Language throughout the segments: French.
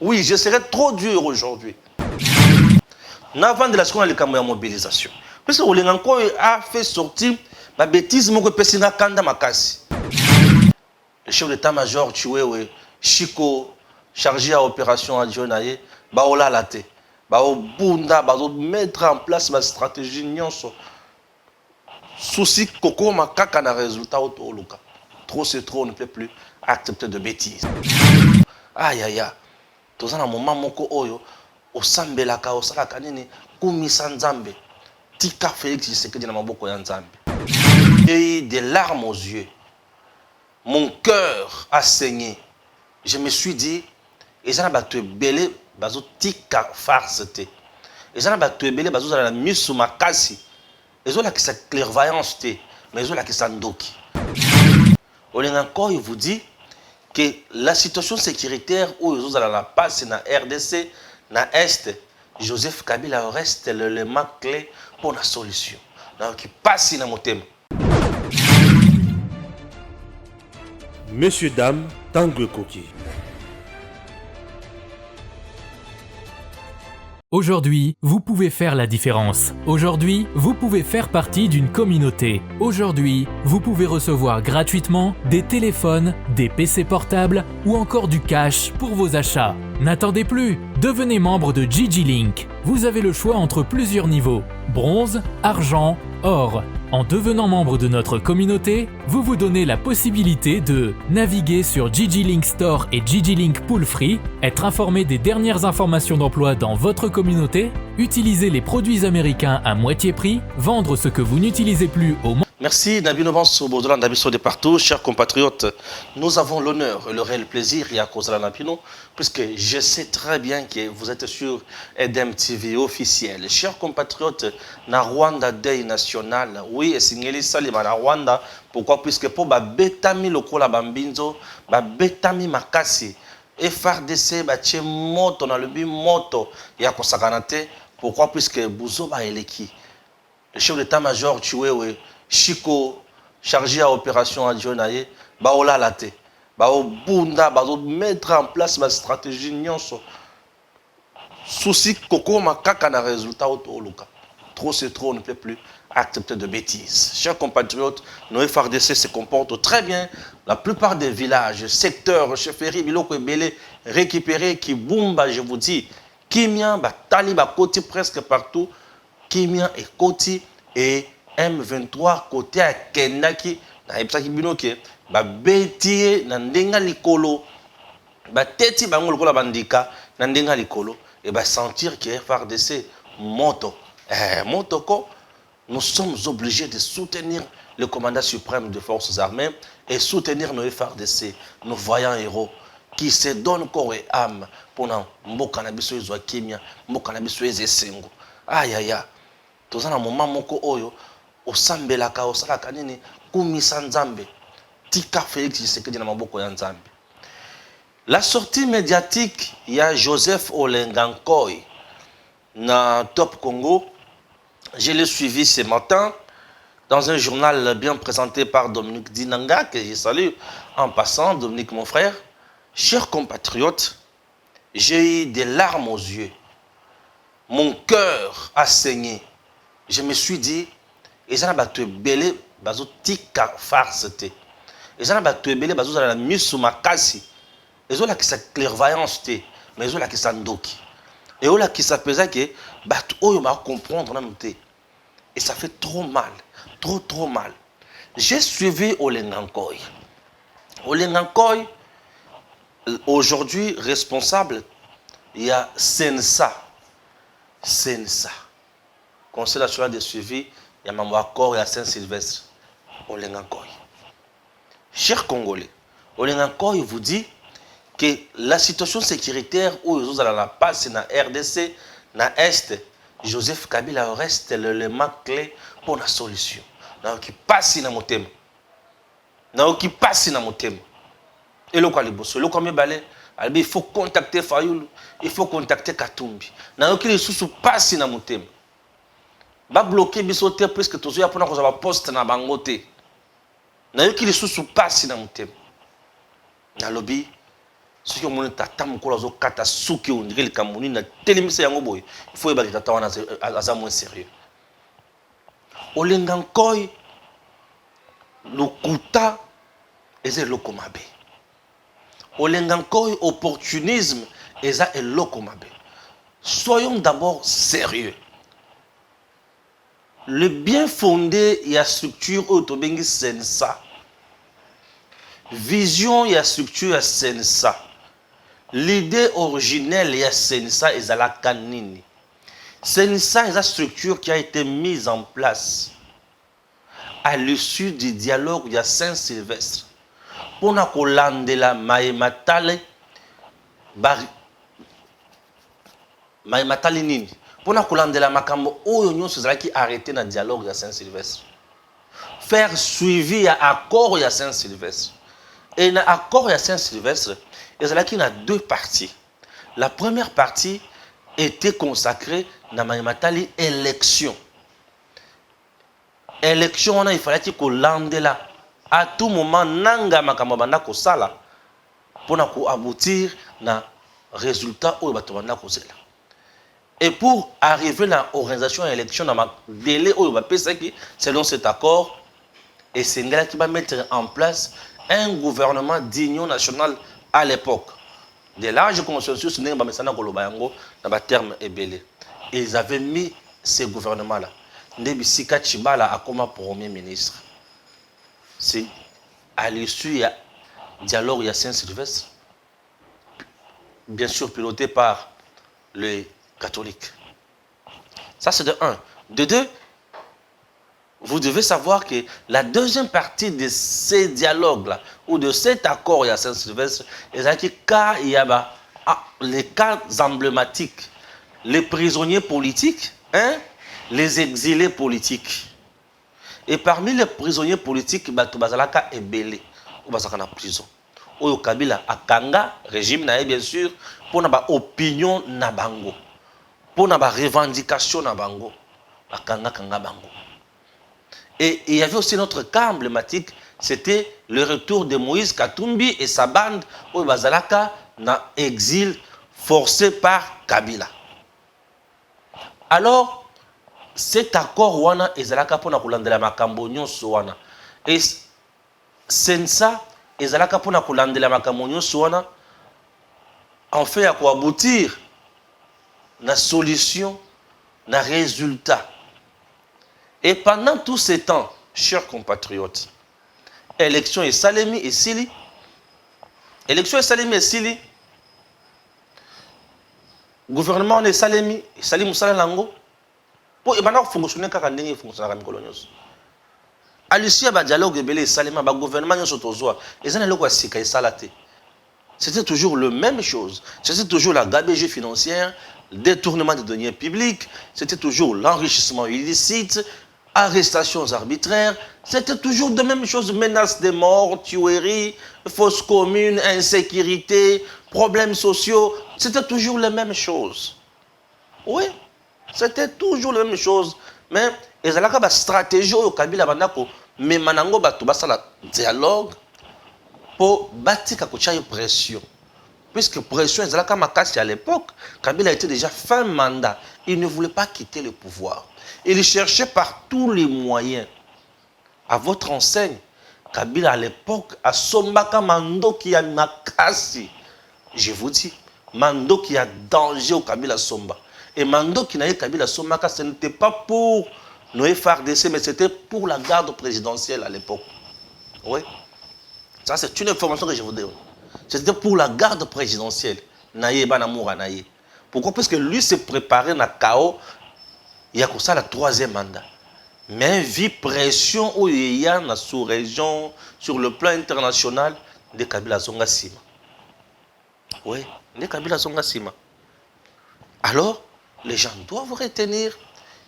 Oui, je serai trop dur aujourd'hui. Avant de la seconde, il y a une mobilisation. Parce que Olenganko a fait sortir ma bêtise, mon pesina kanda makasi. Le chef d'état-major Chiwewe, Chico, chargé à opération à Djonaye, baola late, bao bunda, bao mettre en place ma stratégie nyonso. Souci koko makaka na résultat auto luka. Trop c'est trop, on ne peut plus accepter de bêtises. Aïe aïe aïe. Tous en un moment moko oyo, o sambelaka, o salaka nini, kumisa nzambe. Tika Félix Tshisekedi na maboko ya nzambe. J'ai eu des larmes aux yeux. Mon cœur a saigné. Je me suis dit, et j'en ai tu belé, bazo tika farce te. Et j'en ai tu belé, bazo la mise sous ma casse. Et j'en ai qui sa clairvoyance te, mais j'en ai qui sa ndoki. Encore, il vous dit que la situation sécuritaire où ils ont la passe na RDC, na Est, Joseph Kabila reste l'élément clé pour la solution. Donc, il passe dans mon thème. Messieurs, dames, Tanguy Koki. Aujourd'hui, vous pouvez faire la différence. Aujourd'hui, vous pouvez faire partie d'une communauté. Aujourd'hui, vous pouvez recevoir gratuitement des téléphones, des PC portables ou encore du cash pour vos achats. N'attendez plus, devenez membre de Gigi Link. Vous avez le choix entre plusieurs niveaux, bronze, argent, or. En devenant membre de notre communauté, vous vous donnez la possibilité de naviguer sur Gigi Link Store et Gigi Link Pool Free, être informé des dernières informations d'emploi dans votre communauté, utiliser les produits américains à moitié prix, vendre ce que vous n'utilisez plus au moins. Merci Nabino Banso Bozola Nabiso de partout, chers compatriotes. Nous avons l'honneur et le réel plaisir, et à cause de la Nabino, puisque je sais très bien que vous êtes sur EDEM TV officiel. Chers compatriotes, na Rwanda Day National, oui, et Singeli Salima na Rwanda, pourquoi? Puisque pour Betami Lokola Bambinzo, Betami Makasi, FRDC, Bache Moto, na Lubi Moto, et à Kosakanate, pourquoi? Puisque Bouzo Eleki, le chef d'état-major Chiwewe, Chico, chargé à opération à Djonaye, baola late, bao bunda, bao mettre en place ma stratégie nyonso. Souci koko makaka na résultat auto luka. Trop c'est trop, on ne peut plus accepter de bêtises. Chers compatriotes, nos FRDC se comportent très bien. La plupart des villages, secteurs, chefferies, biloko et belé récupérés, qui boumba, je vous dis, Kimia, Batali, Koti presque partout, Kimia et Koti et M23 côté à Kendaki, na epsaki binoke, beti na ndenga likolo, teti bango lokola bandika na ndenga likolo, et sentir que FRDC moto. Motoko, nous sommes obligés de soutenir le commandant suprême des forces armées et soutenir nos FRDC, nos voyants héros, qui se donnent corps et âme pour mboka na biso ezwa kimia, mboka na biso ezesengo. Aïe aïe aïe. Tous en un moment moko oyo, o sambelaka, o salaka nini, kumisa nzambe. Tika Félix Tshisekedi na maboko ya nzambe. La sortie médiatique, il y a Joseph Olengankoy na Top Congo. Je l'ai suivi ce matin dans un journal bien présenté par Dominique Dinanga, que je salue en passant, Dominique mon frère. Chers compatriotes, j'ai eu des larmes aux yeux. Mon cœur a saigné. Je me suis dit, et j'en ai tu belé, bazo tika farce te. Et j'en ai tu belé, bazo la mise sous ma casse. Et j'en ai qui sa clairvoyance te, mais j'en ai qui sa ndoki. Et on a qui s'appelle que, oyo ma comprendre na te. Et ça fait trop mal, trop mal. J'ai suivi Olengankoy. Olengankoy, aujourd'hui responsable, il y a Sensa. Conseil national de suivi, il y a Mamouakor et à Saint-Sylvestre. Olengankoy. Chers Congolais, Olengankoy vous dit que la situation sécuritaire où ils ont la passe na RDC, na Est, Joseph Kabila reste l'élément clé pour la solution. Donc, il passe dans mon thème. Et le Kwaliboso, le Kwame il faut contacter Fayoulou, il faut contacter Katumbi. Donc, il passe dans mon thème. Va bloquer bisoté puisque tous les gens ont poste na bangote. Na yoki lisusu passe na mutem. Na lobby Ce qui est tata mukolo zo kata suki on dirait le Cameroun na telemisa yango boy. Il faut que tata wana aza moins sérieux. Olengankoi lokuta eze lokomabe. Olengankoi opportunisme eza lokomabe. Soyons d'abord sérieux. Le bien fondé y a structure autobengi sensa. Vision y a structure ya sensa. L'idée originelle ya sensa ezala kanini. Sensa est la structure qui a été mise en place à l'issue du dialogue de Saint-Sylvestre. Pour na kolandela maematale nini. Pour na kolandela makambo oyo nyonso ezalaki arrêté na dialogue de Saint-Sylvestre. Faire suivi à accord de Saint-Sylvestre. Et dans l'accord de Saint-Sylvestre, il y a deux parties. La première partie était consacrée à la élection. Élection, il fallait qu'on lande là. À tout moment, nanga makamabanda ko sala pour aboutir na résultat où batobanda ko sala. Et pour arriver à l'organisation de l'élection, dans le délai où selon cet accord, et c'est Ngala qui va mettre en place un gouvernement d'union nationale à l'époque. De large consensus, dans le terme ébélé. Et ils avaient mis ce gouvernement-là. Ndebisika Chibala a comme premier ministre. C'est à l'issue du dialogue il y a Saint-Sylvestre, bien sûr piloté par les catholiques. Ça c'est de un. De deux, vous devez savoir que la deuxième partie de ces dialogues-là, ou de cet accord à Saint-Sylvestre, il y a les cas emblématiques, les prisonniers politiques, les exilés politiques. Et parmi les prisonniers politiques, il y a des belé, ou en prison. Ou Kabila akanga, régime bien sûr, pour notre opinion na bango, pour notre revendication na bango, akanga kanga bango. Et il y avait aussi notre cas emblématique, c'était le retour de Moïse Katumbi et sa bande au Bazalaka dans exil forcé par Kabila. Alors, cet accord wana ezalaka pona kolandela makambo nyonso wana. Et sensa ezalaka pona kolandela makambo nyonso wana en fait à quoi aboutir na solution, na résultat. Et pendant tout ce temps, chers compatriotes, élection et Salemi et Sili, élection et Salemi et Sili, gouvernement et Salemi, Salim Moussala Lango, pour fonctionner comme il fonctionne comme colonios. À l'issue du dialogue et Salema, le gouvernement et Sotozoa, ils ont le Sika et Salaté. C'était toujours la même chose. C'était toujours la gabegie financière, le détournement des deniers publics, c'était toujours l'enrichissement illicite, arrestations arbitraires, c'était toujours de même chose, menaces de mort, tueries, fausses communes, insécurité, problèmes sociaux, c'était toujours les mêmes choses. Oui, c'était toujours la même chose. Mais il y a une stratégie au Kabila Bandako, mais manango batu basala dialogue pour bâtir une pression. Puisque pression, il y a à l'époque, Kabila était déjà fin mandat, il ne voulait pas quitter le pouvoir. Il cherchait par tous les moyens. À votre enseigne, Kabila à l'époque, à Sombaka Mando qui a Makasi. Je vous dis, Mando qui a danger au Kabila Somba. Et Mando qui n'a eu Kabila Sombaka, ce n'était pas pour nos FARDC, mais c'était pour la garde présidentielle à l'époque. Oui. Ça, c'est une information que je vous donne. C'était pour la garde présidentielle. Naye Banamoura Naye. Pourquoi? Parce que lui s'est préparé na KO. Il y a comme ça le troisième mandat. Mais vu pression où il y a dans la sous-région, sur le plan international, de Kabila Zonga Sima. Oui, de Kabila Zonga Sima. Alors, les gens doivent retenir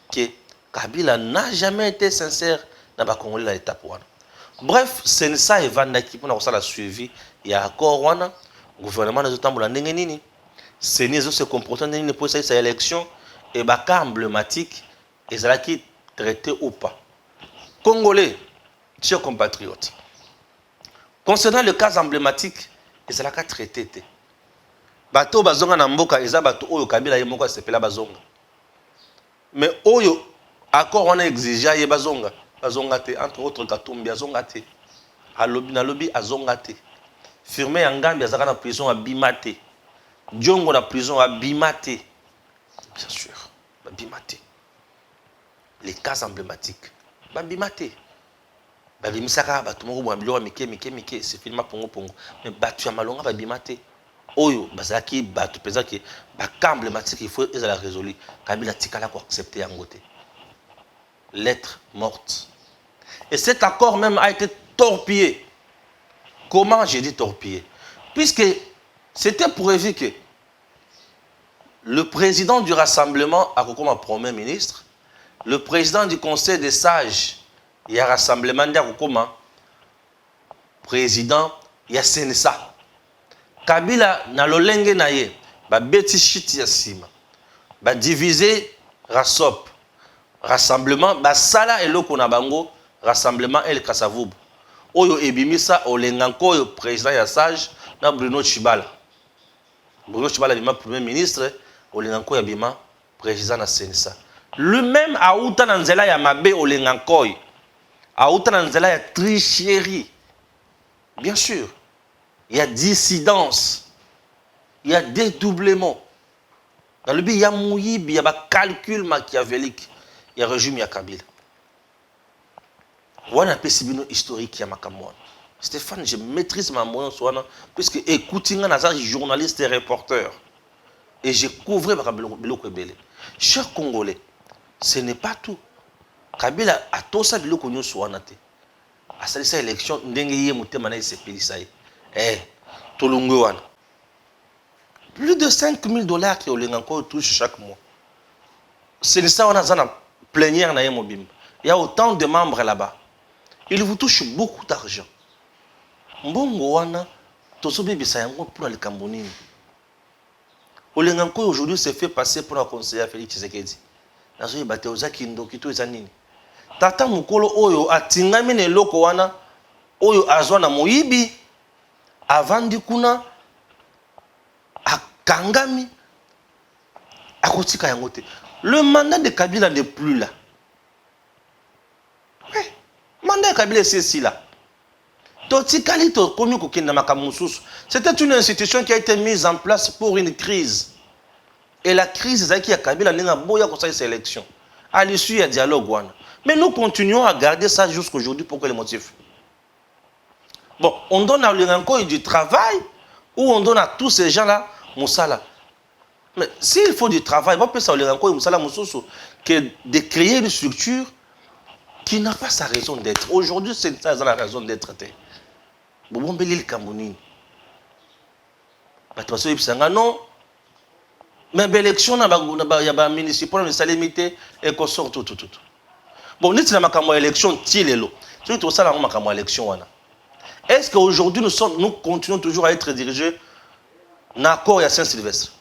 que Kabila n'a jamais été sincère dans le Congolais de l'étape. Bref, c'est ça et Vandaki pour la suivi. Il y a encore un gouvernement de Zotamboula Nengenini. C'est Nézo se comportant pour cette élection. Et le cas emblématique, et c'est là qui traité ou pas. Congolais, chers compatriotes, concernant le cas emblématique, et c'est là qui traité. bato bazonga na mboka eza bato oyo Kabila ye moko sepela bazonga. Mais oyo accord on a exigé ye bazonga te, entre autres Katumbi azonga te. Alobi na lobi azonga te. Firmé Yangambi azaka na prison abima te. Diongo na prison abima te. Bien sûr, abima te. Les cas emblématiques babima te. Babimisaka bato moko bo biloko mike c'est filma pongo. Mais batu ya malonga babima te. Oyo bazaki bato peza ke ba cas emblématique il faut ezala résolu. Kabila tikala ko accepter yango te. Lettre morte. Et cet accord même a été torpillé. Comment j'ai dit torpillé? Puisque c'était pour éviter que le président du rassemblement a comme premier ministre, le président du conseil des sages, il y a rassemblement comme président, il y a Senesa. Kabila na lolenge na ye, ba beti shiti ya sima, ba diviser rasop, rassemblement, ba sala eloko na bango, rassemblement El Kasavubu. Oyo ebimisa olenganko oyo président ya sage na Bruno Chibala. Bruno Chibala bima premier ministre, olenganko ya bima président na Senesa. Lui-même a outa na nzela ya mabe olenganko oyo. A outa na nzela ya tricherie. Bien sûr, il y a dissidence. Il y a dédoublement. Dans le but, il y a mouyibi, il y a calcul machiavélique. Il y a régime ya Kabila. On a un sibino historique ya makamwa. Stéphane, je maîtrise ma moyen soana puisque écouting un journaliste et reporter et j'ai couvert biloko ebele. Chers Congolais, ce n'est pas tout. Kabila a tout ça biloko nyo soana te. A sali sa élection ndenge ye mutema na sepelisa ye. Tolungu wana. Plus de $5,000 qui ont encore touche chaque mois. C'est ça on a une plénière na yemobim. Il y a autant de membres là-bas. Il vous touche beaucoup d'argent. Mbongo wana tozobebisa yango pour le Cameroun. Olenganko aujourd'hui s'est fait passer pour un conseiller Félix Tshisekedi. Nazo yebate ozaki ndoki to ezanini. Tata mukolo oyo atingami ne loko wana oyo azwa na moyibi avandi kuna akangami akotika yango te. Le mandat de Kabila n'est plus là. Ouais. Mandat de Kabila c'est ici là. C'était une institution qui a été mise en place pour une crise. Et la crise, c'est qu'il y a Kabila n'a pas eu cette élection. À l'issue, il y a dialogue. Mais nous continuons à garder ça jusqu'aujourd'hui. Pour quel motif? Bon, on donne à l'Iranko du travail ou on donne à tous ces gens-là Moussala. Mais s'il faut du travail, on peut ça l'Iranko et Moussala Moussoussou, que de créer une structure qui n'a pas sa raison d'être. Aujourd'hui, c'est ça la raison d'être. Bon, Belil Cameroun. Non. Mais l'élection, il y a un municipal, il y a un limité et qu'on sort tout. Bon, nous avons une élection, c'est tout ça, nous avons une élection. Est-ce qu'aujourd'hui, nous continuons toujours à être dirigés dans l'accord à Saint-Sylvestre?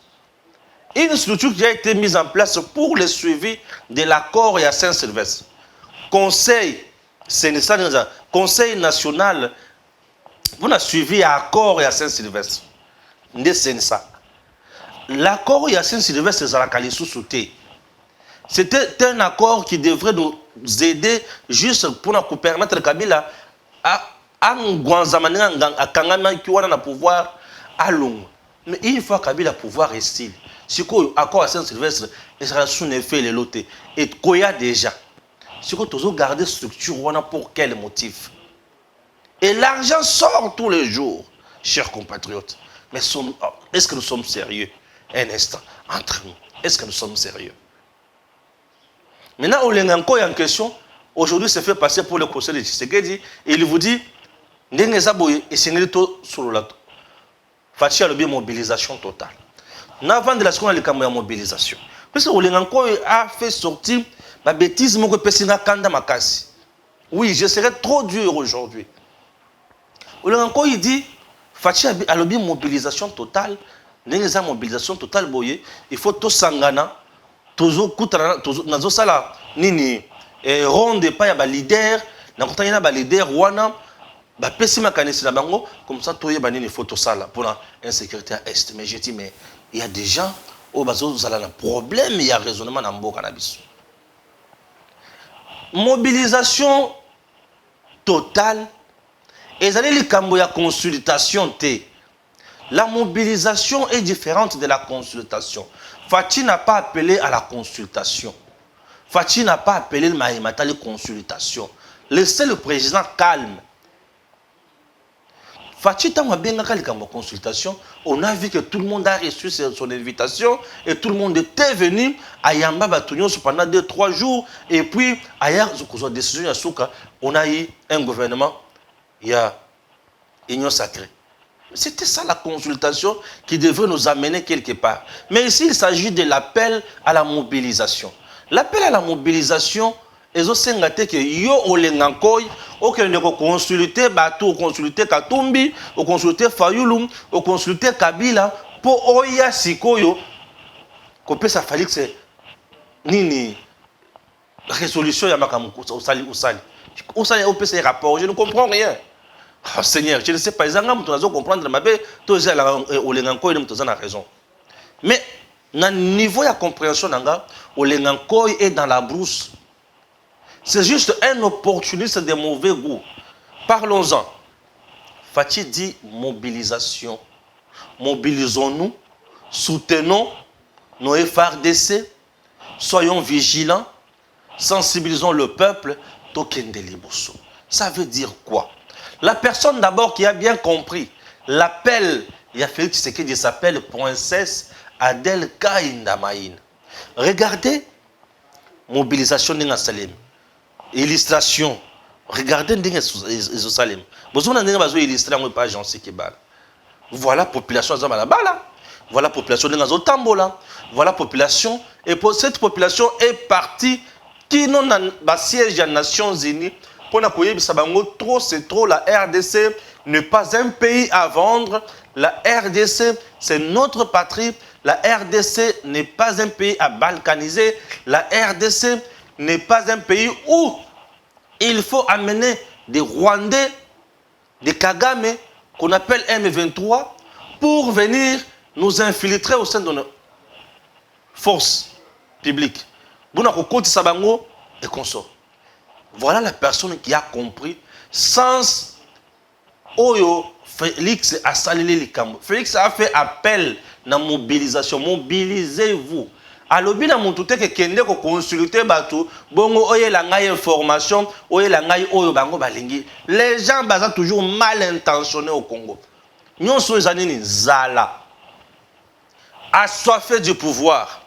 Une structure qui a été mise en place pour le suivi de l'accord à Saint-Sylvestre. Conseil national pour le suivi à l'accord à Saint-Sylvestre. L'accord à Saint-Sylvestre, c'était un accord qui devrait nous aider juste pour nous permettre Kabila à pouvoir à long. Mais une fois Kabila pouvoir rester, si l'accord à Saint-Sylvestre, il sera sous effet les lotés. Et qu'il y a déjà. Si vous gardez la structure, pour quel motif? Et l'argent sort tous les jours, chers compatriotes. Mais est-ce que nous sommes sérieux? Un instant, entre nous, est-ce que nous sommes sérieux? Maintenant, Olenganko est en question. Aujourd'hui, c'est fait passer pour le conseil de Tshisekedi. Et il vous dit, Ndengezaboye et Sengelito sur la Fachi a le mobilisation totale. Avant de la seconde, il y a mobilisation. Parce que Olenganko a fait sortir la bêtise que Pessinga Kanda Makasi. Oui, je serai trop dur aujourd'hui. Olenganko, il dit, Fachi a le mobilisation totale. Ndengezaboye mobilisation totale, il faut tout sangana. Toujours nazo sala nini ronde pa ya ba leader na kotanya ba leader wana Bah, pessima kanisi la bango, comme ça, toi, il y a photo ça là, pour un secrétaire Est. Mais j'ai dit, mais il y a des gens, oh, bah, vous avez un problème, il y a raisonnement dans le cannabis. Mobilisation totale. Et ça les cambo ya consultation T. La mobilisation est différente de la consultation. Fatih n'a pas appelé à la consultation. Fatih n'a pas appelé le Mahimata à la consultation. Laissez le président calme. Fatih n'a bien la consultation. On a vu que tout le monde a reçu son invitation et tout le monde était venu à Yamba Batounion pendant 2-3 jours. Et puis, ailleurs, décision on a eu un gouvernement. Il y a union sacrée. C'était ça la consultation qui devrait nous amener quelque part. Mais ici, il s'agit de l'appel à la mobilisation. L'appel à la mobilisation, ils ont sengaté que yo olengankoy, aucun consulter Batou, consulter Katumbi, au consulter Fayoulum, au consulter Kabila, pour Oya Sikoyo, qu'on peut s'affaler que c'est Nini. Résolution Yamakamukusa, Osali. Osali, on peut ces rapports, je ne comprends rien. Oh, Seigneur, je ne sais pas, ils ont comprendre ma belle, tous les gens raison. Mais, dans le niveau de compréhension, Olengankoy est dans la brousse. C'est juste un opportuniste de mauvais goût. Parlons-en. Fatih dit mobilisation. Mobilisons-nous, soutenons nos FRDC, soyons vigilants, sensibilisons le peuple. Ça veut dire quoi? La personne d'abord qui a bien compris l'appel, il y a Félix Tshisekedi s'appelle princesse Adel Kaindamaïn. Regardez, mobilisation d'Inga Salem, illustration, regardez d'Inga Salem. Vous avez illustré une page en Sekebal. Voilà la population là-bas là. Voilà la population d'Inga Zotambola. Voilà la population. Et pour cette population est partie qui n'ont pas siège des Nations Unies. Pour trop, c'est trop. La RDC n'est pas un pays à vendre. La RDC, c'est notre patrie. La RDC n'est pas un pays à balkaniser. La RDC n'est pas un pays où il faut amener des Rwandais, des Kagame, qu'on appelle M23, pour venir nous infiltrer au sein de nos forces publiques. Et consort. Voilà la personne qui a compris sans Oyo Félix a salé les camps. Félix a fait appel à la mobilisation. Mobilisez-vous. Alobi na montute que kende ko consulter bato bongo oye la ngai information oye la ngai oyo bango balingi. Les gens baza toujours mal intentionnés au Congo. Nous sommes zanini zala. Assoiffés du pouvoir.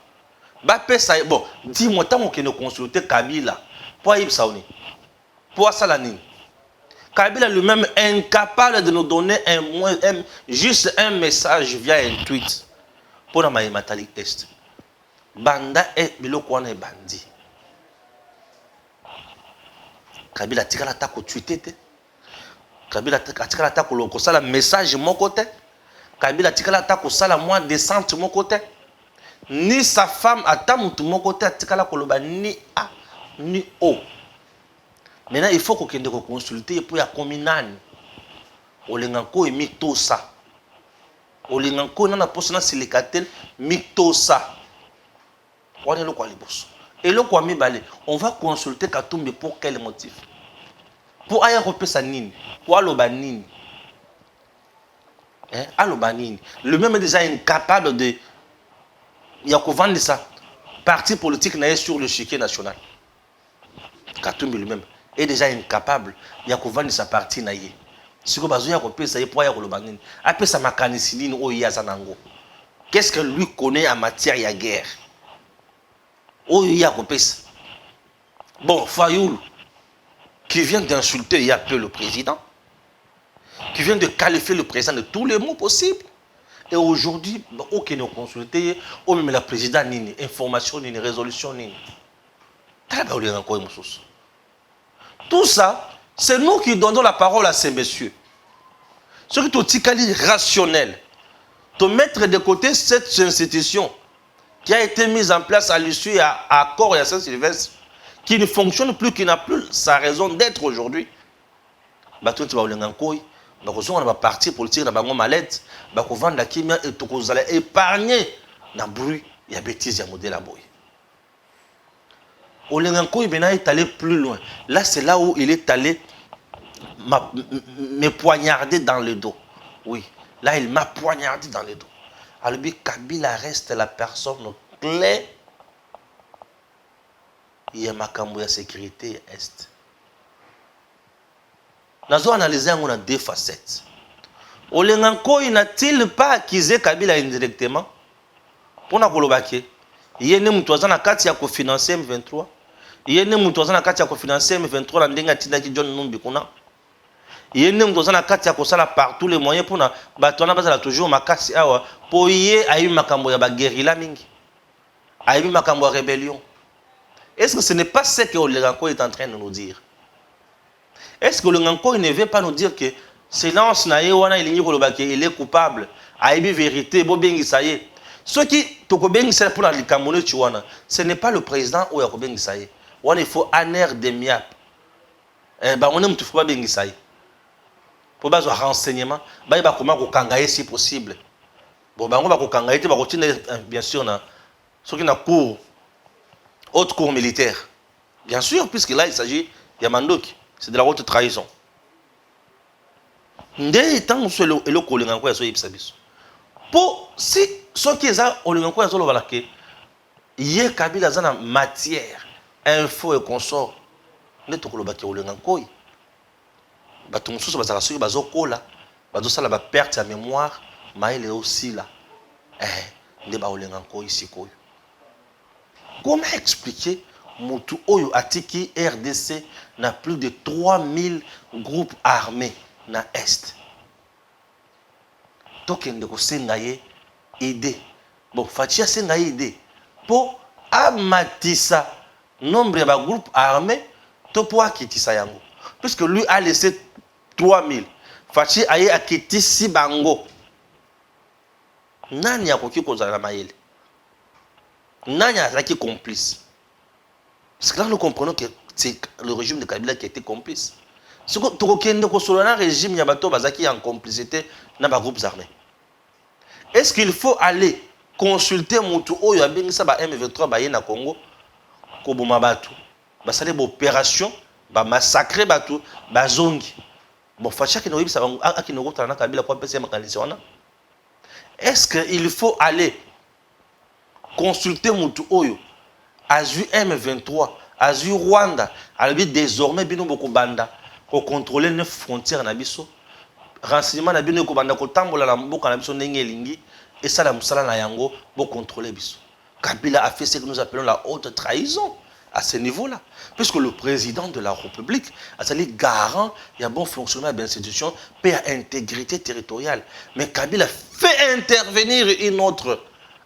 Bon, dis-moi, tant qu'on ne consulter Kabila, pour Aïb Saouni, pour Salani. Kabila lui-même incapable de nous donner juste un message via un tweet pour la Maïmatali Est. Banda est bilokwane bandi. Kabila tikala ta ko tweeter. Kabila tikala ta ko loko sala message mon côté. Kabila tikala ta ko sala moins descente mon côté. Ni sa femme attend mon côté à tikala koloba ni A ni O. Maintenant il faut qu'on ait consulter pour y communal. Olenganko et mitosa. Olenganko na posona silicatel mitosa. On est le quoi les boss. Et le quoi mi balé, on va consulter Katumbi pour quel motif? Pour ailleurs repesa nini, pour alobanini. Hein, alobanini. Le même est déjà incapable de il y a qu'au vendre ça. Parti politique n'est sur le chiquier national. Katumbi lui-même est déjà incapable. Il y a qu'au vendre sa partie naïe. Si vous avez un peu ça, il y a le banin. Après ça, ma caniciline ou yazanango. Qu'est-ce que lui connaît en matière de guerre? Oh, il y a coupé ça. Bon, Fayoul, qui vient d'insulter il y a peu le président, qui vient de qualifier le président de tous les mots possibles. Et aujourd'hui, aucun ne consulté, ou même la présidente, ni information, ni résolution, ni. Tout ça, c'est nous qui donnons la parole à ces messieurs. Ce qui est rationnel, de mettre de côté cette institution qui a été mise en place à l'issue à Accor et à Saint-Sylvestre, qui ne fonctionne plus, qui n'a plus sa raison d'être aujourd'hui. bato nti baolenga nkoi bakozonga na baparti politique na bango malette bakovanda kimia et tokozala épargner na bruit ya bêtise ya modèle ya boye. Olenga nkoi bena est allé plus loin. Là c'est là où il est allé me poignarder dans le dos. Oui, là il m'a poignardé dans le dos. Alors Kabila reste la personne clé. Il y a makambo ya sécurité est. Nous avons analysé en deux facettes. Olenga nkoi n'a-t-il pas accusé Kabila indirectement? Pour na kolobake, yene mutu azana kati ya kofinancer M23. Yene mutu azana kati ya kofinancer M23 na ndenga tinda ki John Numbi kuna. Yene mutu azana kati ya kosala par tous les moyens pour na bato na bazala toujours makasi awa pour yé ayi makambo ya ba guérilla mingi. Ayi makambo ya rébellion. Est-ce que ce n'est pas ce que Olenga nkoi est en train de nous dire? Est-ce que Olenga nkoi ne veut pas nous dire que silence na ye wana ilingi kolobake il est coupable? Ayi vérité bo bengi ça y est. Ce qui est pour la Likamone Chouana, ce n'est pas le président ou Yakoben Gisaye. Il faut un air de miap. On aime tout faire bien Gisaye. Pour base renseignement, il va comment kangaye si possible. Bon, on va kangaye, on va continuer bien sûr ce qui est cours, haute cour militaire. Bien sûr, puisque là il s'agit de Mandoki, c'est de la haute trahison. Ndé tant sur le colline encore sur Ipsabis. Pour si ce qui est au lieu de le valake, hier Kabila zana matière, info et consort, ne te kolobaki au lieu de koi. Baton sous bazala sur bazo kola, bazo sala ba perte de mémoire, mais il est aussi là. Ne ba au lieu de koi ici koi. Comment expliquer Moutou Oyo Atiki RDC n'a plus de 3000 groupes armés na Est? Tokende ko sengaye aider. Bon, Fatia sengaye aider pour amatissa nombre de groupes armés to pour akitisa yango. Puisque lui a laissé 3000. Fatia aye akitisi bango. Nani akoki kozala na mayele? Nani azaki complice? Parce que là nous comprenons que c'est le régime de Kabila qui a été complice. Ce que tokende ko solana régime ya bato bazaki en complicité na ba groupes armés. Est-ce qu'il faut aller consulter Moutou Oyo Abengisa ba M23 ba na Congo ko boma batu ba sale ba opération ba massacrer batu ba zongi bon facha ki no yibisa aki no kotana Kabila kwa pesa makanisi wana. Est-ce qu'il faut aller consulter Moutou Oyo azu M23 azu Rwanda albi désormais bino boko banda ko contrôler 9 frontières na biso? Renseignement na bino ko banda ko tambola na mboka na biso ndenge lingi et ça la musala na yango pour contrôler biso. Kabila a fait ce que nous appelons la haute trahison à ce niveau-là, puisque le président de la République a sali garant il y a bon fonctionnement de l'institution, paix à intégrité territoriale. Mais Kabila fait intervenir une autre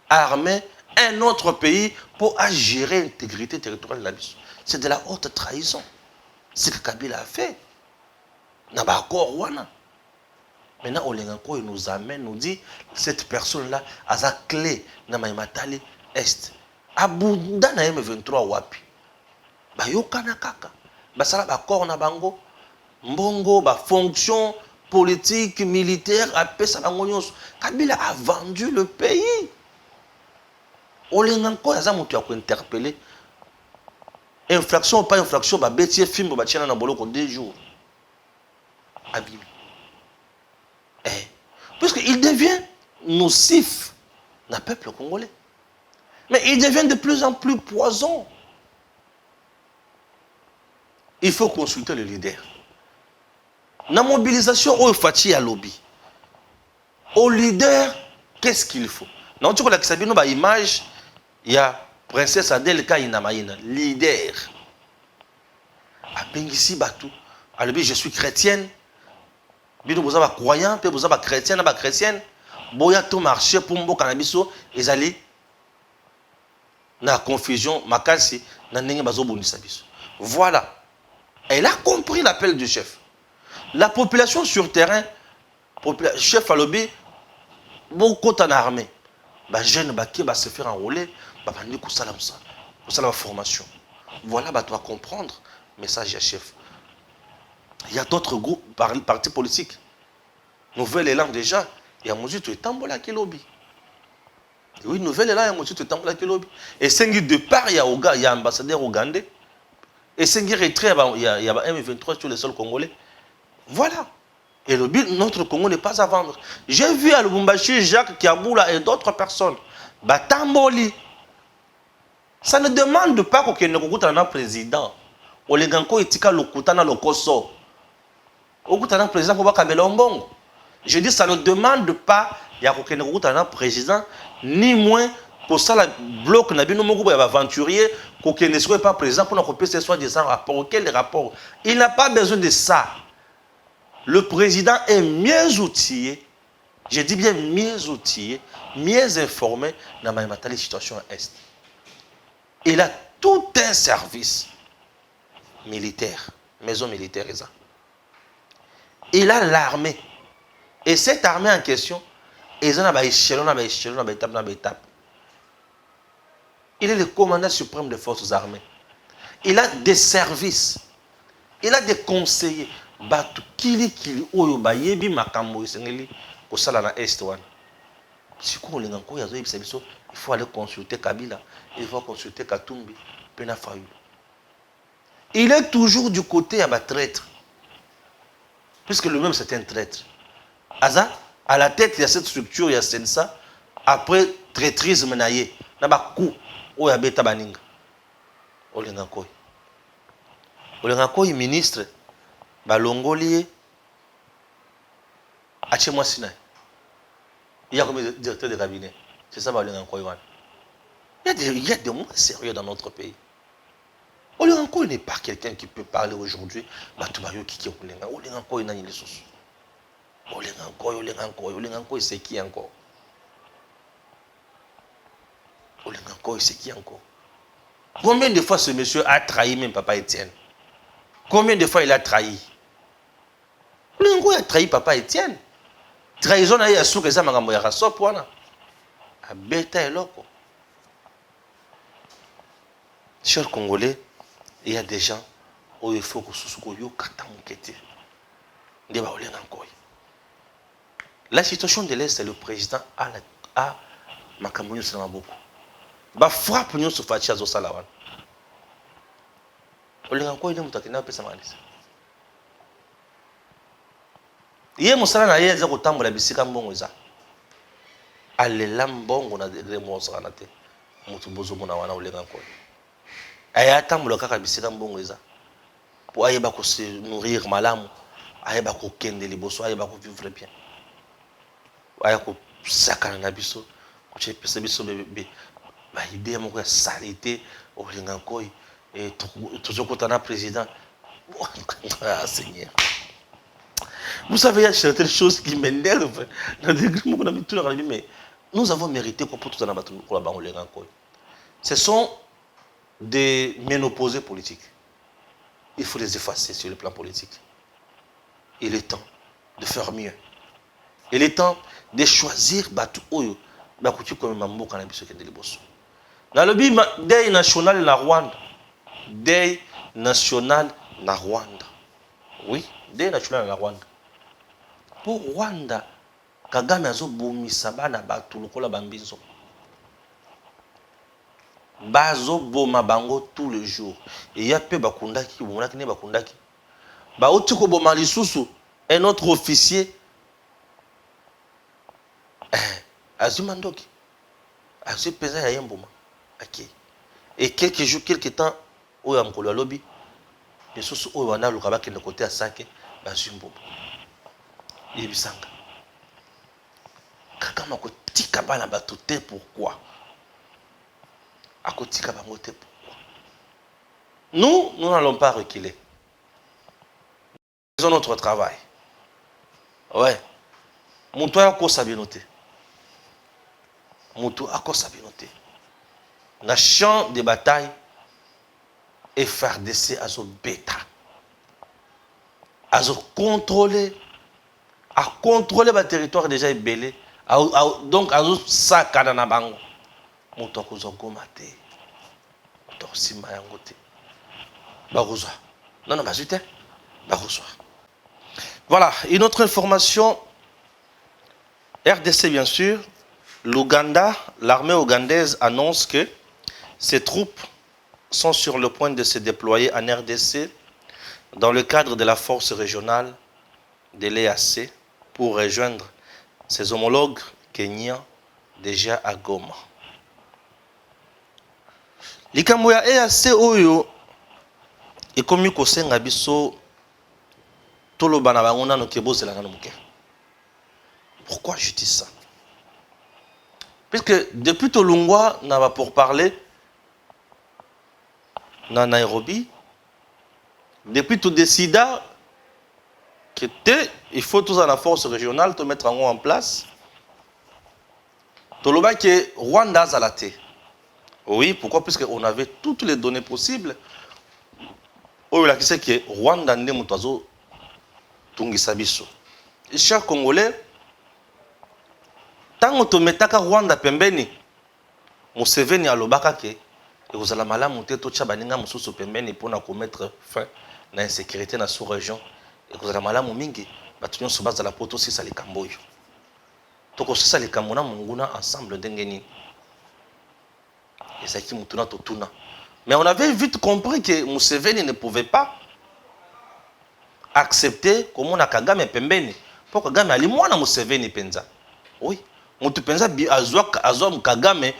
armée, un autre pays pour gérer l'intégrité territoriale de la biso. C'est de la haute trahison. C'est ce que Kabila a fait. N'a pas encore wana. Maintenant, Olenga nkoi nous amène, nous dit, cette personne-là a sa clé dans Maïmatali Est. Abunda na M23 wapi. Ba yokana kaka. Ba sala ba corps na bango. Mbongo, ba fonction politique, militaire, après ça bango nyonso. Kabila a vendu le pays. Olenga nkoi aza mutu ya ko interpeller. Infraction ou pas infraction, ba betier film ba tiana na boloko 2 jours. Abimi. Puisqu'il devient nocif dans le peuple congolais. Mais il devient de plus en plus poison. Il faut consulter le leader. Dans la mobilisation, il faut à lobby. Au leader, qu'est-ce qu'il faut? Dans la image, il y a princesse Adèle Kainamaïna, leader. Je suis chrétienne. Vous avez croyant, vous avez chrétien, vous avez chrétienne. Boya tout marché pour mbo cannabis et aller na confusion makasi na ndenge bazo bondisa biso. Voilà. Elle a compris l'appel du chef. La population sur terrain, chef à lobby, beaucoup en armée. Ba jeune ba qui va se faire enrôler, ba bandi ko salam ça. Ko salam formation. Voilà, bah tu vas comprendre message à chef. Il y a d'autres groupes, partis politiques. Nouvelle élan déjà, il y a Mozutu et Tambola qui lobby. Oui, nouvelle élan, il y a Mozutu et Tambola qui lobby. Et Sengi de part, il y a ambassadeur ougandais. Et Sengi retrait, il y a M23 sur les sols congolais. Voilà. Et le but, notre Congo n'est pas à vendre. J'ai vu à Lubumbashi, Jacques Kiaboula et d'autres personnes. Batamboli. Ça ne demande pas qu'on ne goûte un président. Oleganko etika lokutana lokoso. Okutana président pour bakabela mbongo. Je dis ça ne demande pas ya qu'on ne goûte un président ni moins pour ça la bloc na bino moko ya aventurier qu'on ne soit pas président pour n'occuper ce soit des rapports. Quel rapport? Il n'a pas besoin de ça. Le président est mieux outillé, je dis bien mieux outillé, mieux informé dans la situation à Est. Il a tout un service militaire, maison militaire. Il a l'armée. Et cette armée en question, il a une étape. Il est le commandant suprême des forces armées. Il a des services. Il a des conseillers. Batu kili oyo bayebi makambo esengeli kosala na Est wana. Siko olinga nko yazo yebisa biso, il faut aller consulter Kabila, il faut consulter Katumbi, Pena Fayulu. Il est toujours du côté à traître. Puisque lui-même c'est un traître. Aza, à la tête il y a cette structure, il y a Sensa, après traîtrisme naye, naba coup oya beta baninga. Olinga nko. Olinga nko ministre Balongoli Achemwa Sinai. Il y a comme directeur de cabinet. C'est ça, il y a des mots sérieux dans notre pays. Olenganko n'est pas quelqu'un qui peut parler aujourd'hui. Olenganko, c'est qui encore? Olenganko, c'est qui encore? Combien de fois ce monsieur a trahi même Papa Étienne? Combien de fois il a trahi? Olenganko a trahi Papa Étienne. Trahison a eu à souke ça magambo ya rasop wana. A beta eloko. Chers Congolais, il y a des gens où il faut que Susuko yo katamukete. Ndeba Olenganko. La situation de l'Est, le président a makambo nyonso na beaucoup. Ba frappe nyonso fachi azo sala wana. Olenganko ile mutakina pesa malisa. Iye musala na yeza kotambola bisika mbongo eza. Alela mbongo na remonsa na te. Mutu bozo mona wana Olenganko. Aya tambola kaka bisika mbongo eza. Po ayeba ko se nourrir malamu, ayeba ko kende liboso, ayeba ko vivre bien. Aya ko sakana na biso, ko che pesa biso be ba idée moko ya salité Olenganko et toujours kotana président. Ah Seigneur. Vous savez, il y a certaines choses qui m'énervent. Mais nous avons mérité pour tout ça. Ce sont des ménopausés politiques. Il faut les effacer sur le plan politique. Il est temps de faire mieux. Il est temps de choisir Batu Oyo. Bakuti comme Mambo Kanabiso Kendeliboso. Dans le but, Day national na Rwanda. Day national na Rwanda. Oui, Day national na Rwanda. Pour Rwanda, Kagame azo bomisa bana batu lokola bambizo. Bazo boma bango tous les jours. Et y a peu bakundaki, bomonaki ne bakundaki. Ba otiko boma lisusu, un autre officier azumandoki. Azu pesa ya yemboma. OK. Et quelques jours, quelques temps, oya mkolo lobby, lisusu oyo wana lukaba kende côté à Sake, bazumboma. Yebisanga. Kagame akotika bana bato te pourquoi? Akotika bango te pourquoi? Nous n'allons pas reculer. Nous faisons notre travail. Ouais. Moutou ako sabinote. Moutou ako sabinote. Na champ de bataille FRDC azo bêta. Azo contrôler à contrôler le territoire déjà ébélé, donc à sakana na bango. Moto akozongo mate. Moto sima yango te. Bakozwa. Non non bazute. Bakozwa. Voilà, une autre information, RDC bien sûr, l'Ouganda, l'armée ougandaise annonce que ses troupes sont sur le point de se déployer en RDC dans le cadre de la force régionale de l'EAC pour rejoindre ses homologues kenyans déjà à Goma. Likambo ya EAC oyo ekomi kosenga biso toloba na bango nano ke bozela nano moke. Pourquoi je dis ça? Puisque depuis Tolungwa, on va pour parler dans Nairobi, depuis tout décida que il faut tous à la force régionale te mettre en place. Toloba que Rwanda Zalate. Oui, pourquoi? Puisqu'on avait toutes les données possibles. Oh, là, qui sait que Rwanda n'est pas Tungisabiso. Et chers Congolais, tant que tu mets Rwanda pembeni, Museveni alobaka ke vous allez malamu te to chabaninga mususu pembeni pour mettre fin à l'insécurité dans la sous-région et vous allez malamu mingi batunyo sobaza la poto si ça les kamboyo. Toko ça les kamona munguna ensemble ndengeni. Et ça qui mutuna totuna. Mais on avait vite compris que Museveni ne pouvait pas accepter comme on a Kagame pembeni. Pour Kagame ali mwana Museveni penza. Oui. Mutu penza azwa Kagame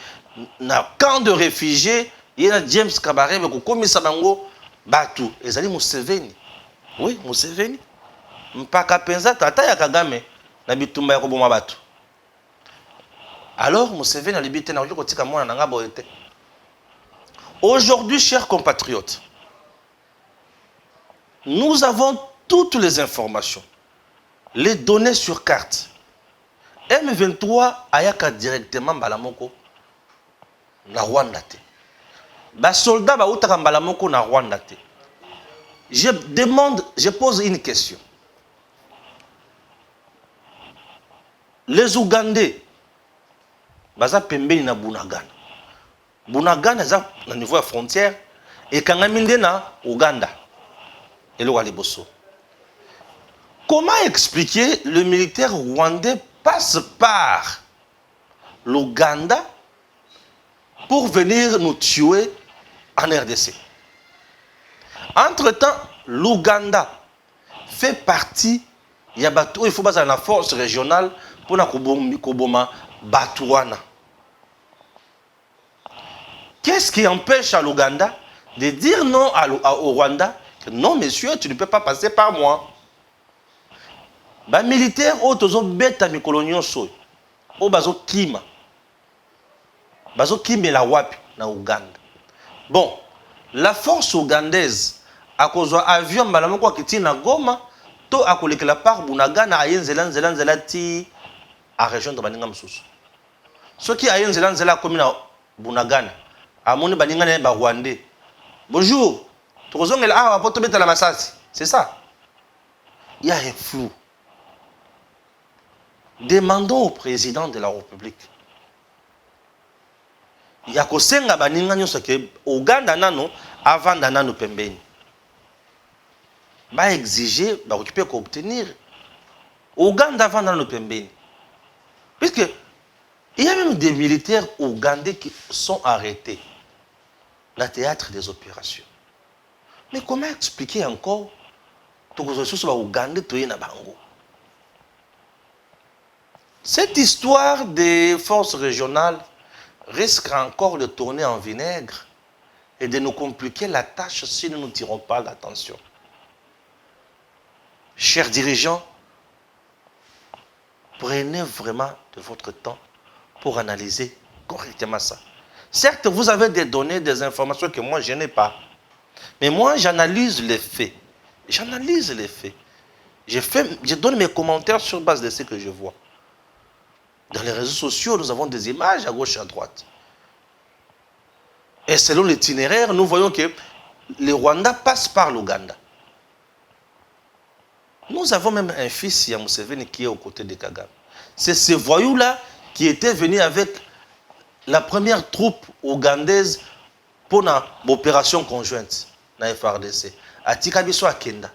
na camp de réfugiés, il y a James Kabarebe ko komisa bango batu ezali Museveni. Oui, Museveni. Mpaka penza tata ya Kagame na bitumba ya koboma batu. Alors Museveni alibite na ko tika mwana nanga boyete. Aujourd'hui, chers compatriotes, nous avons toutes les informations, les données sur carte. M23 ayaka directement Balamoko na Rwanda te. Ba soldat ba utaka Balamoko na Rwanda te. Je pose une question. Les Ougandais baza pembeni na Bunagana. Bunagana eza na niveau ya frontière et kangaminde na Ouganda. Et le Waliboso. Comment expliquer le militaire rwandais passe par l'Ouganda pour venir nous tuer en RDC? Entre-temps, l'Ouganda fait partie, il y a bateau, il faut baser la force régionale pour na koboma Batouana. Qu'est-ce qui empêche à l'Ouganda de dire non au Rwanda que non, monsieur, tu ne peux pas passer par moi? Les militaires ont bêta mikolonio so. O bazo kima. Bazo kime la wapi na Ouganda. Bon, la force ougandaise a cause avion balamoko kiti na Goma to akoleka la part Bunagana ayenzelana ti a rejoindre baninga msusu. Ceux qui ayenzelana comme na Bunagana amoni baninga na ba Rwandais. Bonjour. C'est ça. Il y a un flou. Demandons au président de la République. Il y a kosenga baninga nyoso ke Ouganda nano avant nano pembeni. Ba exiger, ba occuper ko obtenir. Ouganda avant nano pembeni. Puisque il y a même des militaires ougandais qui sont arrêtés dans le théâtre des opérations. Mais comment expliquer encore cette histoire des forces régionales risque encore de tourner en vinaigre et de nous compliquer la tâche si nous ne tirons pas l'attention. Chers dirigeants, prenez vraiment de votre temps pour analyser correctement ça. Certes, vous avez des données, des informations que moi je n'ai pas. Mais moi, j'analyse les faits. J'analyse les faits. Je donne mes commentaires sur base de ce que je vois. Dans les réseaux sociaux, nous avons des images à gauche et à droite. Et selon l'itinéraire, nous voyons que le Rwanda passe par l'Ouganda. Nous avons même un fils, Museveni, qui est aux côtés de Kagame. C'est ce voyou-là qui était venu avec la première troupe ougandaise pour l'opération conjointe. na FRDC. Atika biso akenda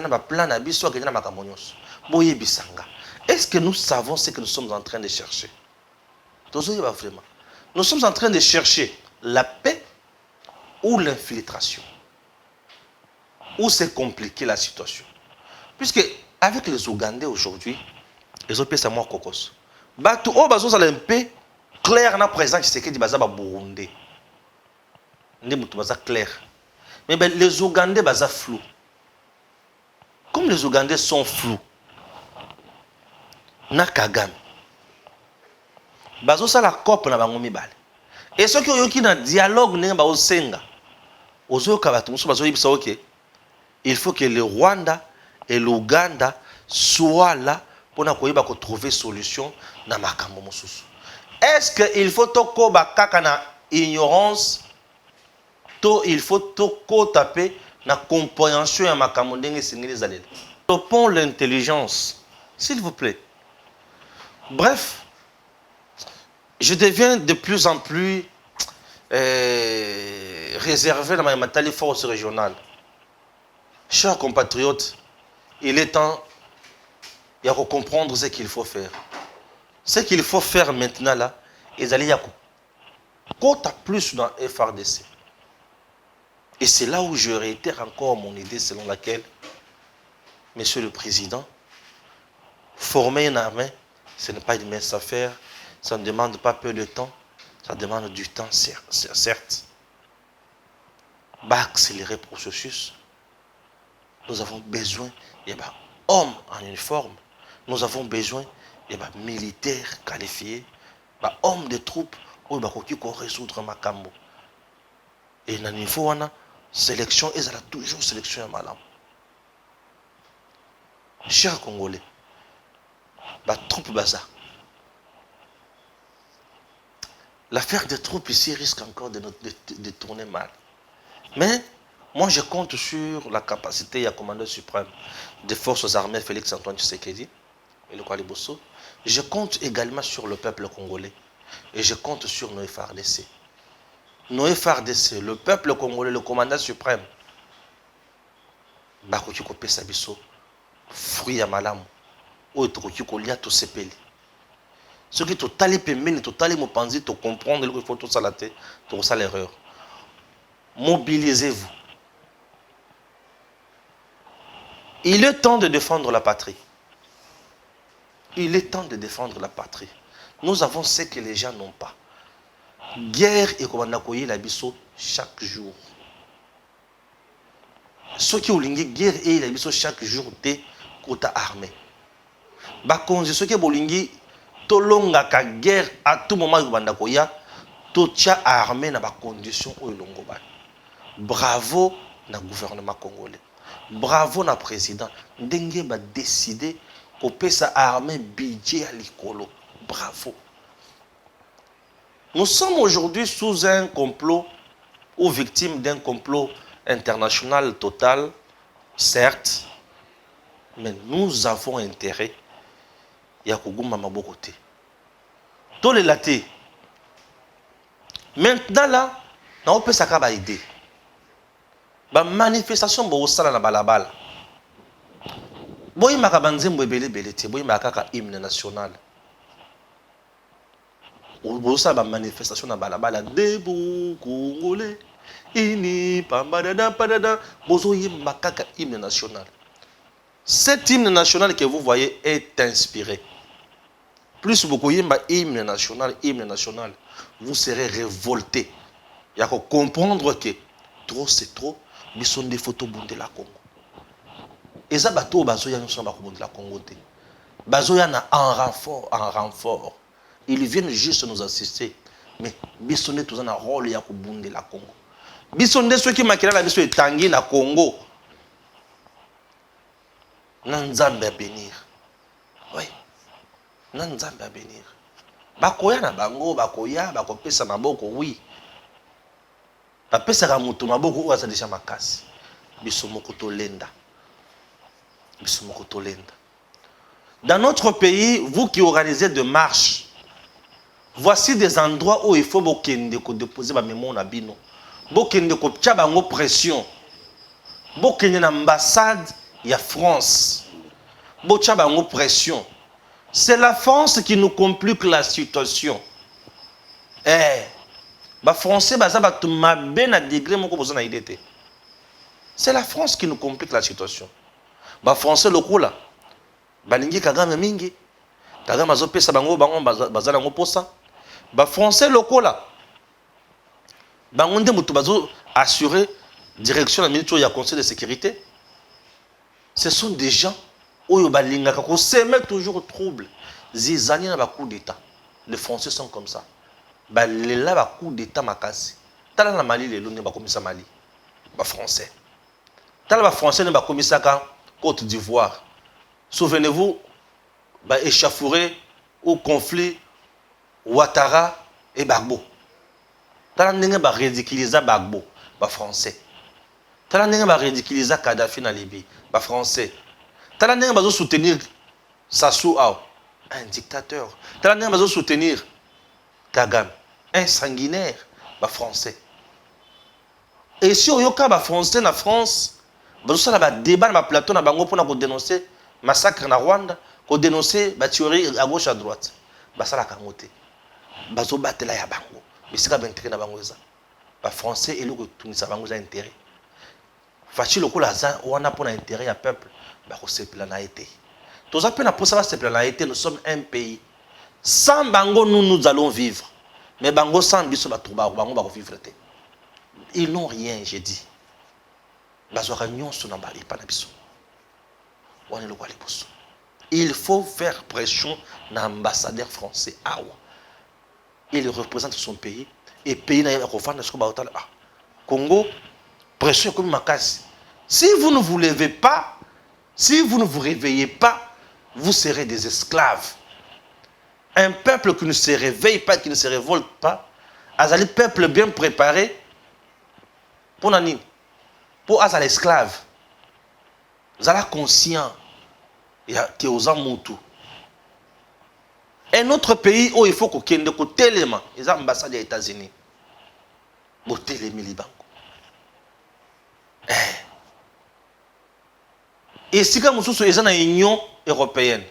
na ba plan na biso akenda na makambo nyonso. Boye bisanga. Est-ce que nous savons ce que nous sommes en train de chercher? Vraiment. Nous sommes en train de chercher la paix ou l'infiltration. Où c'est compliqué la situation. Puisque avec les Ougandais aujourd'hui, les autres pays c'est moi kokos. Batou o bazo ça un peu clair na présent c'est que di baza ba Burundi. Ndi mutu baza clair. Mais ben, les Ougandais baza flou. Comme les Ougandais sont flous. Na Kagame. Bazo ça la cop na bango mibale. Et ceux qui ont eu un dialogue n'est pas au Senga. Aux autres il faut que le Rwanda et l'Ouganda soient là pour trouver solution dans makambo mosusu. Est-ce qu'il faut toko bakaka na ignorance to il faut toko taper na compréhension ya makambo ndenge singeli zaleli. Topons l'intelligence, s'il vous plaît. Bref, je deviens de plus en plus réservé dans ma telle force régionale. Chers compatriotes, il est temps de comprendre ce qu'il faut faire. Ce qu'il faut faire maintenant là, ils allaient côté plus dans FRDC. Et c'est là où je réitère encore mon idée selon laquelle, Monsieur le Président, former une armée, ce n'est pas une mince affaire, ça ne demande pas peu de temps, ça demande du temps, certes. Accélérer le processus. Nous avons besoin d'hommes en uniforme. Nous avons besoin de militaires qualifiés, hommes de troupes qui vont résoudre Makambo. Et dans il faut une sélection, ils ont toujours sélection à Malam. Chers Congolais, troupes baza. L'affaire des troupes ici risque encore de tourner mal. Mais moi, je compte sur la capacité du commandeur suprême des forces armées, Félix Antoine Tshisekedi, et le Kwaliboso. Je compte également sur le peuple congolais. Et je compte sur nos FRDC. Nos FRDC, le peuple congolais, le commandant suprême, Bakoki Kope Sabiso, fruit à malam, ou Tokoki Kolia to sepeli. Ce qui totali pemeni, totali mopanzi, to comprendre qu'il faut tout ça la tête, tout ça l'erreur. Mobilisez-vous. Il est temps de défendre la patrie. Il est temps de défendre la patrie. Nous avons ce que les gens n'ont pas. Guerre et comme on a connu la biso chaque jour. Ceux qui ont lingué guerre et la biso chaque jour des côtés armés. Bakonzi ceux qui ont lingué tolonga ka guerre à tout moment banda koya totia armé na ba condition o longo ba. Bravo na gouvernement congolais. Bravo na président. Ndenge ba décider ko pesa armée budget à likolo. Bravo. Nous sommes aujourd'hui sous un complot ou victimes d'un complot international total, certes, mais nous avons intérêt à Kougouma Mabokote. Tous les latés. Maintenant là, on peut s'accaber à idée. La manifestation est au salon de Balabala. Boy makabanzembo ebele belete, boy makaka hymne national. Bosa ba manifestation na balabala debout congolais. Ini pambadada padada, bozo makaka hymne national. Cet hymne national que vous voyez est inspiré. Plus beaucoup yemba hymne national, vous serez révolté. Il y a qu'à comprendre que trop c'est trop, mais sont des photos de la Congo. Et ça bateau bazoya nous sommes de la Congo. Bazoya na en renfort. Ils viennent juste nous assister, mais bisonné tous un rôle ya ko bunde la Congo. Bisonné ceux qui makira la biso etangi na Congo. Nanzambe à bénir. Oui. Nanzambe à bénir. Bakoya na bango, bakoya, bakopesa maboko, oui. Bapesa ka mutu maboko oyo azalisha makasi. Biso moko to lenda. Dans notre pays, vous qui organisez des marches, voici des endroits où il faut déposer ma mémoire na bino. Bokende ko tia bango pression. Bokenya na ambassade, il y a France. Bocha bango pression. C'est la France qui nous complique la situation. Ba français baza batu mabe na degré moko boza na idée. C'est la France qui nous complique la situation. Ba français lokola balingi Kagame mingi. Kagame azopesa bango baza nango posa. Ba français lokola bango nde mutu bazo assurer direction la ministre ya conseil de sécurité. Ce sont des gens oyo balingaka ko semer toujours trouble. Zizani na ba coup d'état. Les français sont comme ça. Balela ba coup d'état makasi. Tala na Mali lelo ne ba komisa Mali. Ba français. Tala ba français ne ba komisa ka Côte d'Ivoire. Souvenez-vous ba échauffouré au conflit Ouattara et Gbagbo. Tala ndenge ba ridiculiser Gbagbo, ba français. Tala ndenge ba ridiculiser Kadhafi na Libye, ba français. Tala ndenge ba soutenir Sassou Ao, un dictateur. Tala ndenge ba soutenir Kagame, un sanguinaire, ba français. Et si oyoka ba français na France, ba sala ba débat na plateau na bango pona ko dénoncer massacre na Rwanda, ko dénoncer ba tuerie à gauche à droite. Ba sala kangote. Ba zo batela ya bango. Bisika ba intérêt na bango eza. Ba français et le tunisa bango za intérêt. Fachi lokola za wana pona intérêt ya peuple, ba ko sepela na été. Toza pe na posa ba sepela na été, nous sommes un pays. Sans bango nous allons vivre. Mais bango sans biso ba trouba bango ba ko vivre té. Ils n'ont rien, j'ai dit. Il faut faire pression à l'ambassadeur français. Il représente son pays. Et le pays n'a pas de Congo, pression comme Makasi. Si vous ne vous levez pas, si vous ne vous réveillez pas, vous serez des esclaves. Un peuple qui ne se réveille pas, qui ne se révolte pas, un peuple bien préparé, pour nani, pour être l'esclave, vous êtes conscient, il y a Théosan Moutou. Un autre pays où il faut qu'on ait des téléma, les ambassades des États-Unis, pour télémi Liban. Et si vous êtes dans l'Union européenne,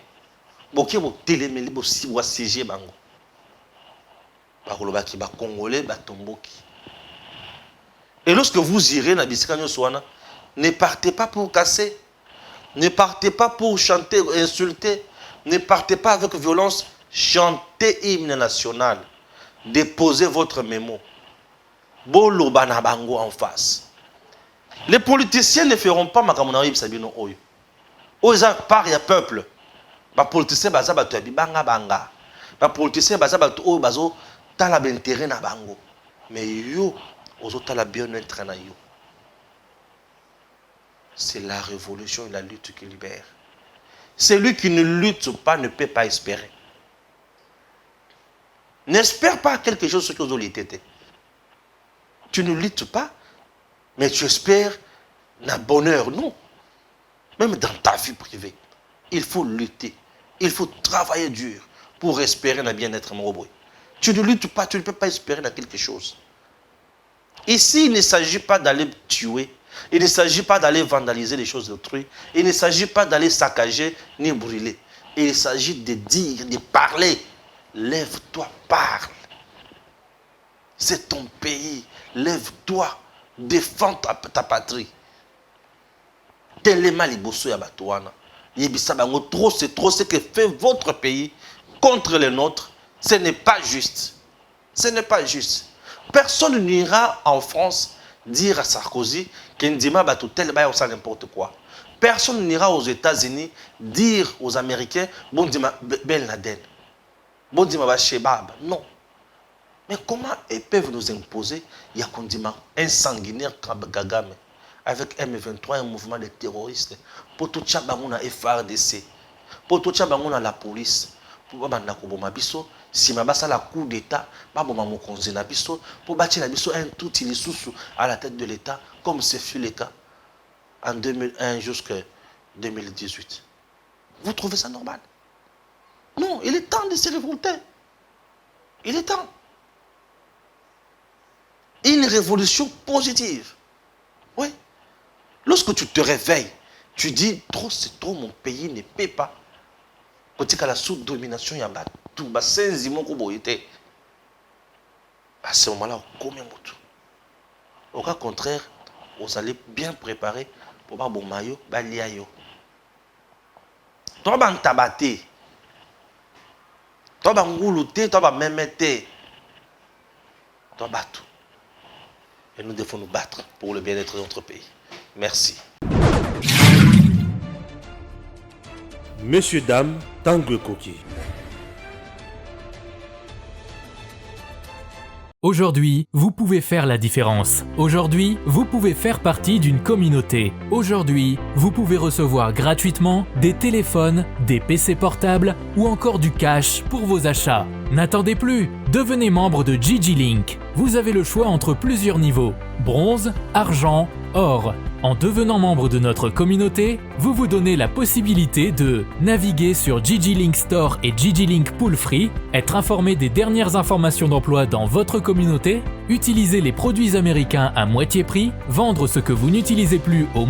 vous êtes télémi Liban, vous êtes siégé Bango. Vous êtes Congolais, vous êtes Tomboki. Et lorsque vous irez dans Biskanyo Soana, ne partez pas pour casser, ne partez pas pour chanter, insulter, ne partez pas avec violence, chantez hymne national, déposez votre mémo. Bolo banabango en face. Les politiciens ne feront pas makamonaïb sabino oyo. Oza par ya peuple. Ba politiciens baza batu ya bibanga banga. Ba politiciens baza batu oyo bazo tala bintérêt na bango. Mais yo c'est la révolution et la lutte qui libère. Celui qui ne lutte pas ne peut pas espérer. N'espère pas quelque chose sur ce que vous avez été. Tu ne luttes pas, mais tu espères un bonheur. Non. Même dans ta vie privée, il faut lutter. Il faut travailler dur pour espérer un bien-être. Tu ne luttes pas, tu ne peux pas espérer dans quelque chose. Ici, il ne s'agit pas d'aller tuer, il ne s'agit pas d'aller vandaliser les choses d'autrui, il ne s'agit pas d'aller saccager ni brûler. Il s'agit de dire, de parler. Lève-toi, parle. C'est ton pays. Lève-toi, défends ta patrie. Tellement liboso ya batouana. Trop, c'est trop ce que fait votre pays contre le nôtre. Ce n'est pas juste. Ce n'est pas juste. Personne n'ira en France dire à Sarkozy qu'Indima va tout tel bail ou ça n'importe quoi. Personne n'ira aux États-Unis dire aux Américains bon dima Ben Laden, bon dima Shebab. Non. Mais comment ils peuvent nous imposer il y a un sanguinaire comme Kagame avec M23, un mouvement de terroristes pour tout Tchabangouna FRDC, pour tout Tchabangouna la police, pour Babanda Koboma Bisso. Si ma basa la coup d'état, pour bâtir un tout sous à la tête de l'État, comme ce fut le cas en 2001 jusqu'à 2018. Vous trouvez ça normal? Non, il est temps de se révolter. Il est temps. Une révolution positive. Oui. Lorsque tu te réveilles, tu dis, trop c'est trop, mon pays ne paie pas. Quand tu as la sous-domination, il y a tout. À ce moment-là, combien de temps? Au cas contraire, vous allez bien préparer pour avoir bon maillot, baliayo. Toi, tu tabaté. Toi, tu ngoulouté, toi, tu mémété. Toi, battu. Et nous devons nous battre pour le bien-être de notre pays. Merci. Messieurs, dames, Tanguy Koki. Aujourd'hui, vous pouvez faire la différence. Aujourd'hui, vous pouvez faire partie d'une communauté. Aujourd'hui, vous pouvez recevoir gratuitement des téléphones, des PC portables ou encore du cash pour vos achats. N'attendez plus, devenez membre de GG Link. Vous avez le choix entre plusieurs niveaux: bronze, argent, or. En devenant membre de notre communauté, vous vous donnez la possibilité de naviguer sur GG Link Store et GG Link Pool Free, être informé des dernières informations d'emploi dans votre communauté, utiliser les produits américains à moitié prix, vendre ce que vous n'utilisez plus au